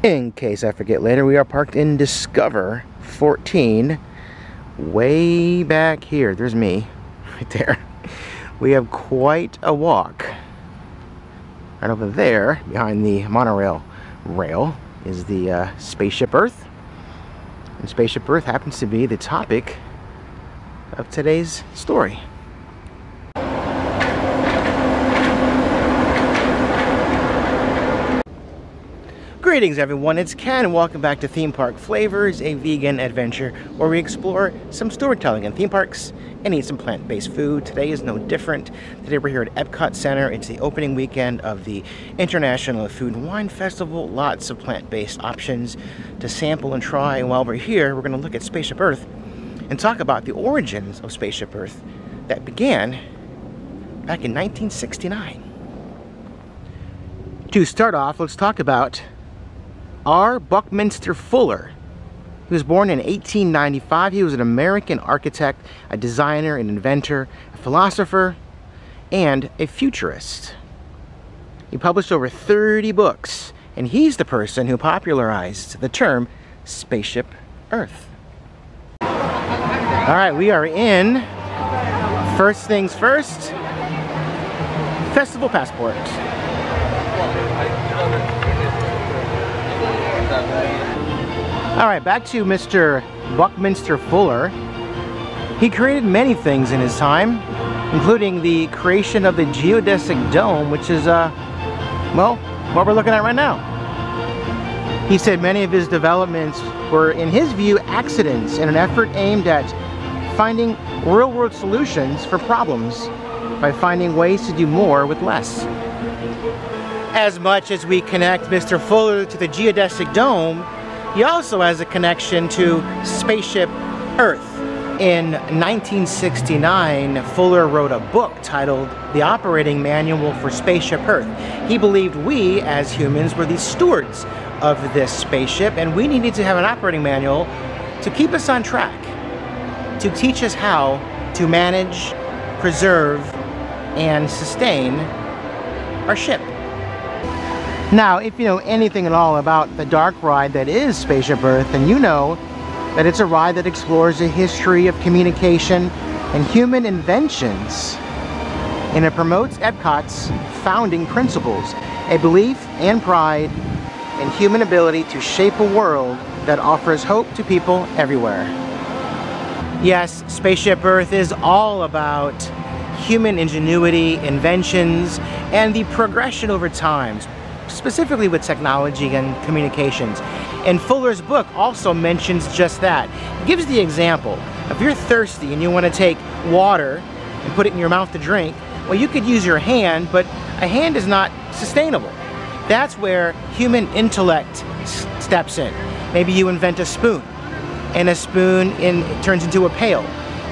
In case I forget later, we are parked in Discover 14, way back here. There's me, right there. We have quite a walk. Right over there, behind the monorail rail, is the Spaceship Earth. And Spaceship Earth happens to be the topic of today's story. Greetings everyone, it's Ken and welcome back to Theme Park Flavors, a vegan adventure where we explore some storytelling in theme parks and eat some plant-based food. Today is no different. Today we're here at EPCOT Center. It's the opening weekend of the International Food and Wine Festival. Lots of plant-based options to sample and try. And while we're here, we're going to look at Spaceship Earth and talk about the origins of Spaceship Earth that began back in 1969. To start off, let's talk about R. Buckminster Fuller. He was born in 1895. He was an American architect, a designer, an inventor, a philosopher, and a futurist. He published over 30 books, and he's the person who popularized the term Spaceship Earth. Alright, we are in, first things first, Festival Passport. Alright, back to Mr. Buckminster Fuller. He created many things in his time, including the creation of the geodesic dome, which is, well, what we're looking at right now. He said many of his developments were, in his view, accidents in an effort aimed at finding real-world solutions for problems by finding ways to do more with less. As much as we connect Mr. Fuller to the geodesic dome, he also has a connection to Spaceship Earth. In 1969, Fuller wrote a book titled The Operating Manual for Spaceship Earth. He believed we, as humans, were the stewards of this spaceship, and we needed to have an operating manual to keep us on track, to teach us how to manage, preserve, and sustain our ship. Now, if you know anything at all about the dark ride that is Spaceship Earth, then you know that it's a ride that explores the history of communication and human inventions. And it promotes EPCOT's founding principles, a belief and pride in human ability to shape a world that offers hope to people everywhere. Yes, Spaceship Earth is all about human ingenuity, inventions, and the progression over time, specifically with technology and communications. And Fuller's book also mentions just that. It gives the example. If you're thirsty and you want to take water and put it in your mouth to drink, well, you could use your hand, but a hand is not sustainable. That's where human intellect steps in. Maybe you invent a spoon, and a spoon turns into a pail.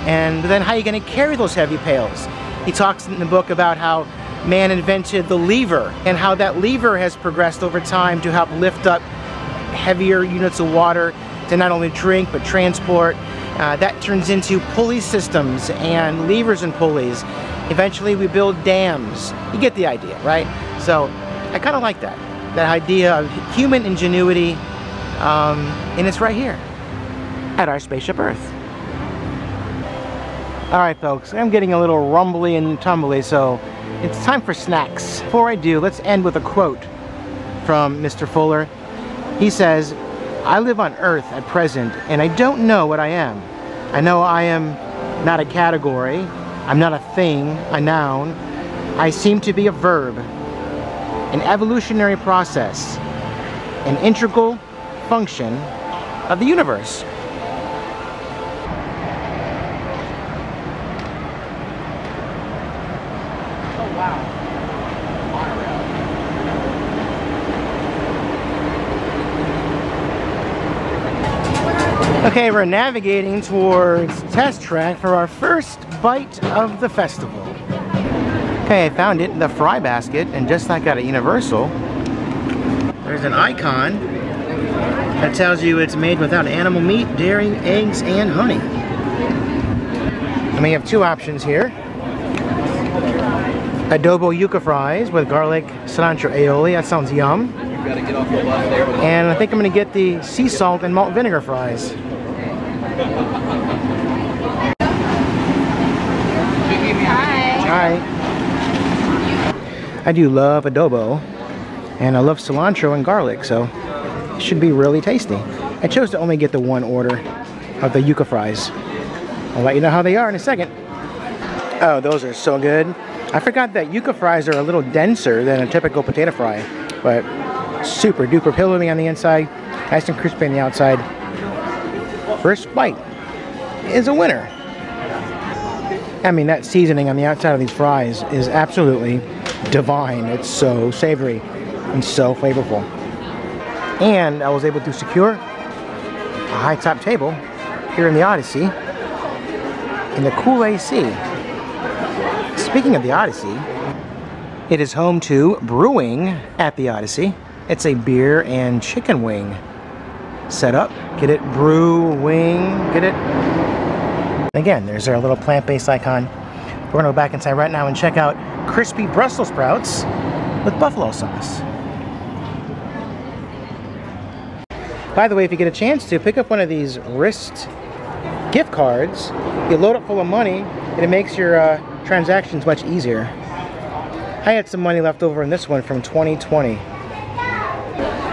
And then how are you going to carry those heavy pails? He talks in the book about how man invented the lever and how that lever has progressed over time to help lift up heavier units of water to not only drink but transport. That turns into pulley systems and levers and pulleys. Eventually we build dams. You get the idea, right? So I kind of like that idea of human ingenuity, and it's right here at our Spaceship Earth. Alright folks, I'm getting a little rumbly and tumbly, so it's time for snacks. Before I do, let's end with a quote from Mr. Fuller. He says, "I live on Earth at present, and I don't know what I am. I know I am not a category. I'm not a thing, a noun. I seem to be a verb, an evolutionary process, an integral function of the universe." Okay, we're navigating towards Test Track for our first bite of the festival. Okay, I found it in the fry basket, and just like at a Universal, there's an icon that tells you it's made without animal meat, dairy, eggs, and honey. And we have two options here. Adobo yuca fries with garlic, cilantro aioli, that sounds yum. And I think I'm gonna get the sea salt and malt vinegar fries. Hi. I do love adobo, and I love cilantro and garlic, so it should be really tasty. I chose to only get the one order of the yuca fries. I'll let you know how they are in a second. Oh, those are so good. I forgot that yuca fries are a little denser than a typical potato fry, but super duper pillowy on the inside, nice and crispy on the outside. First bite is a winner. I mean, that seasoning on the outside of these fries is absolutely divine. It's so savory and so flavorful. And I was able to secure a high top table here in the Odyssey in the cool AC. Speaking of the Odyssey, it is home to brewing at the Odyssey. It's a beer and chicken wing setup. Get it? Brew, wing, get it? Again, there's our little plant-based icon. We're gonna go back inside right now and check out crispy Brussels sprouts with buffalo sauce. By the way, if you get a chance to, pick up one of these wrist gift cards. You load it full of money and it makes your transactions much easier. I had some money left over in this one from 2020.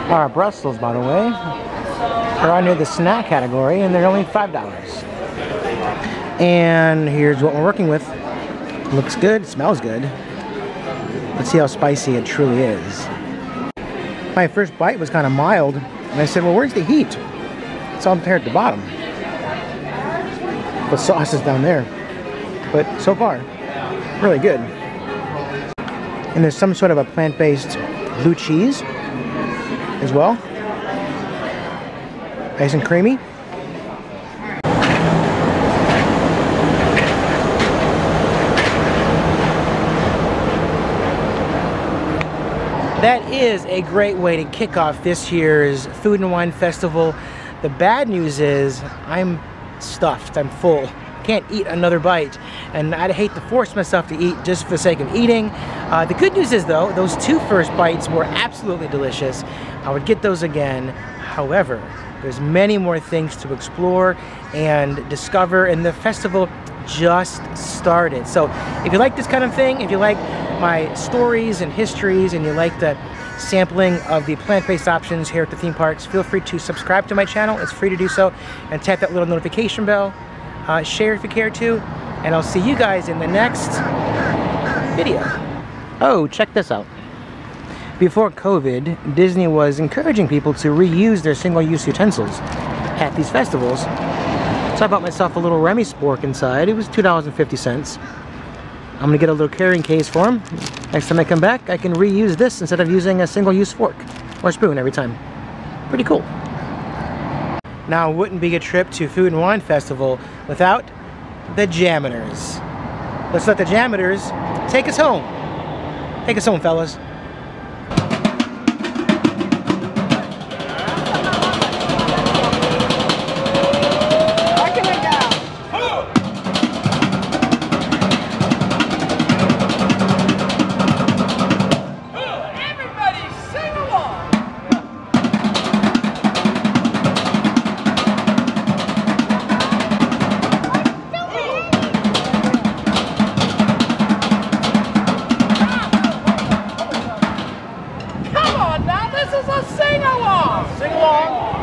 Our Brussels, by the way, are under the snack category and they're only $5. And here's what we're working with. Looks good, smells good. Let's see how spicy it truly is. My first bite was kind of mild, and I said, well, where's the heat? It's all there at the bottom. The sauce is down there. But so far, really good. And there's some sort of a plant-based blue cheese as well. Nice and creamy. That is a great way to kick off this year's Food and Wine Festival. The bad news is I'm stuffed, I'm full. Can't eat another bite, and I'd hate to force myself to eat just for the sake of eating. The good news is though, those two first bites were absolutely delicious. I would get those again. However, there's many more things to explore and discover, and the festival just started. So if you like this kind of thing, if you like my stories and histories, and you like the sampling of the plant-based options here at the theme parks, feel free to subscribe to my channel. It's free to do so, and tap that little notification bell. Share if you care to, and I'll see you guys in the next video. Oh, check this out. Before COVID, Disney was encouraging people to reuse their single-use utensils at these festivals. So I bought myself a little Remy spork inside. It was $2.50. I'm gonna get a little carrying case for them. Next time I come back, I can reuse this instead of using a single-use fork or spoon every time. Pretty cool. Now, it wouldn't be a trip to Food and Wine Festival without the Jammitors. Let's let the Jammitors take us home. Take us home, fellas. Sing along! Sing along!